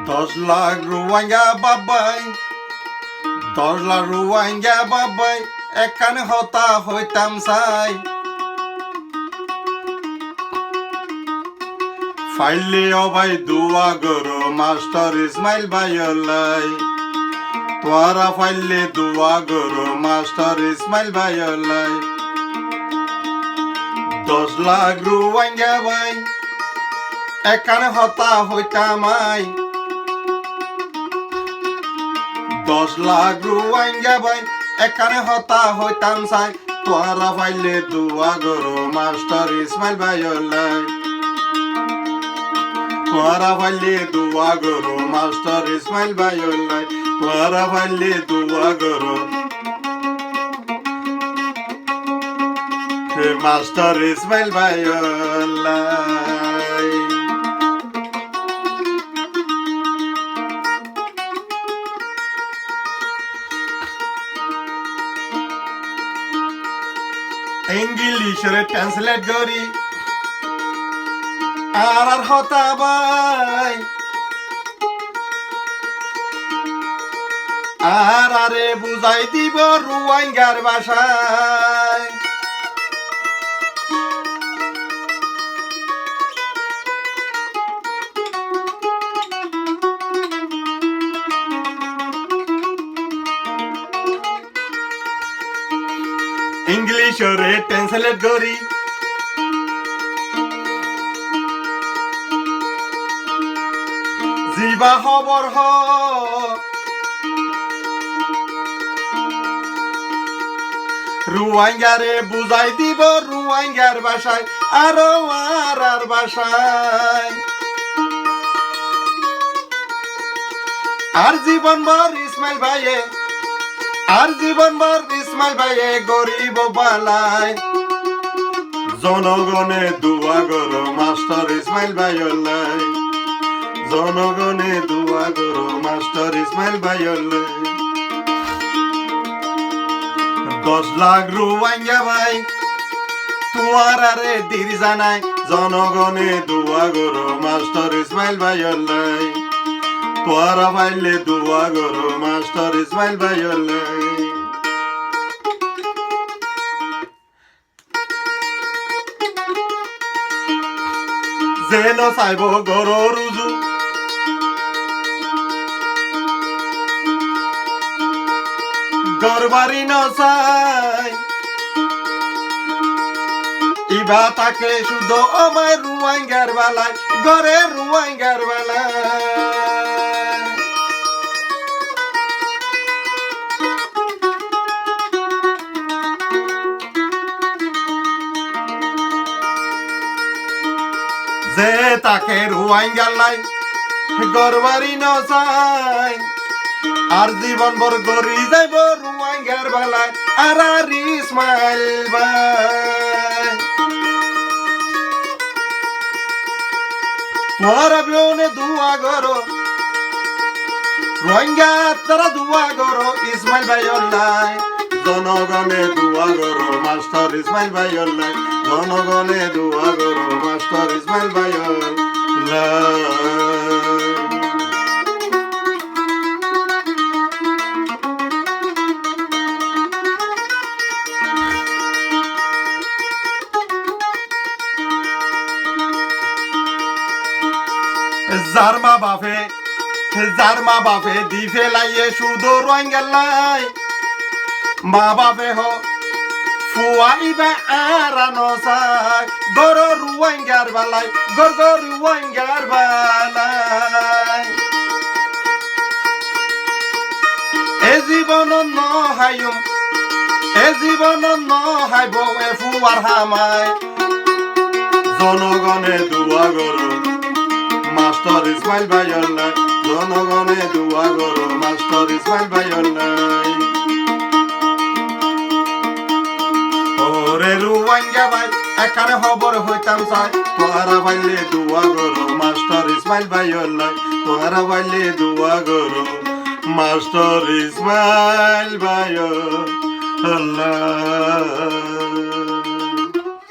10 লাখ রুয়াঙ্গা বাবাই 10 লাখ রুয়াঙ্গা বাবাই একখানে হতা হইতাম চাই ফাইলে অবাই দুয়া গরো মাস্টার ইসমাইল ভাইলাই তোরা ফাইলে দুয়া গরো মাস্টার ইসমাইল ভাইলাই 10 লাখ রুয়াঙ্গা ভাই একখানে হতা হইতাম আই 10 লাখ রুয়াঙ্গা ভাই একখানে হতা হইতাম চাই তোরা ফাইলে দুয়া গরো মাস্টার ইসমাইল ভাইলাই তোরা ফাইলে দুয়া গরো মাস্টার ইসমাইল ভাইলাই তোরা ফাইলে দুয়া গরো মাস্টার ইসমাইল ভাইলাই ইংলিশরে ট্রান্সলেট করি আর হতা ভাই আর আরে বুঝাই দিব রুয়াঙ্গার ভাষায় ইংলিশরে ট্রান্সলেট করি জিবা খবর হ রুয়াঙ্গারে বুঝাই দিব রুয়াঙ্গার ভাষায় আরো আর ভাষায় আর জীবন ভর ইসমাইল ভাইয়ে আর জীবন ভর ইসমাইল ভাইয়ে গরিব বালাই জনগণে দুয়া গরো মাস্টার ইসমাইল ভাইলাই জনগণে দুয়া গরো মাস্টার ইসমাইল ভাইলাই 10 লাখ রুয়াঙ্গা ভাই তোমার আরে দির জানাই জনগণে দুয়া গরো মাস্টার ইসমাইল ভাইলাই তোরা ফাইলে দুয়া গরো মাস্টার ইসমাইল ভাইলাই যেন চাইব গরো রুজু গরবারি নসাই ইবা তাকে শুধু আমার রুয়াঙ্গার বেলায় গরে রুয়াঙ্গার বেলায় যে তাকে রুয়াঙ্গার লাই গরবারি নসাই আর জীবন ভর গরি যাইব রুয়াঙ্গার বেলায় আর ইসমাইল ভাই তোরা বিয়নে দুয়া গরো রোহিঙ্গা তারা দুয়া গরো ইসমাইল ভাইলাই জনগণে দুয়া গরো মাস্টার ইসমাইল ভাইলাই জনগণে দুয়া গরো মাস্টার ইসমাইল ভাইলাই যার মা বাপে দি ফেলাইয়ে শুধু রোহিঙ্গালাই মা বাপে হ ফুয়াইবে আর নসাই গর রুয়াঙ্গার বালাই গর রুয়াঙ্গার বালাই এ জীবন নহাইম এ জীবন নহাইব এ ফুয়ার হামায় জনগণে দুয়া গরো মাস্টার ইসমাইল ভাইলাই জনগণে দুয়া গরো মাস্টার ইসমাইল ভাইলাই ওরে রুয়াঙ্গা ভাই এখানে খবর হইতাম চাই তোরা ভাইলে দুয়া গরো মাস্টার ইসমাইল ভাইলাই তোরা ভাইলে দুয়া গরো মাস্টার ইসমাইল ভাইলাই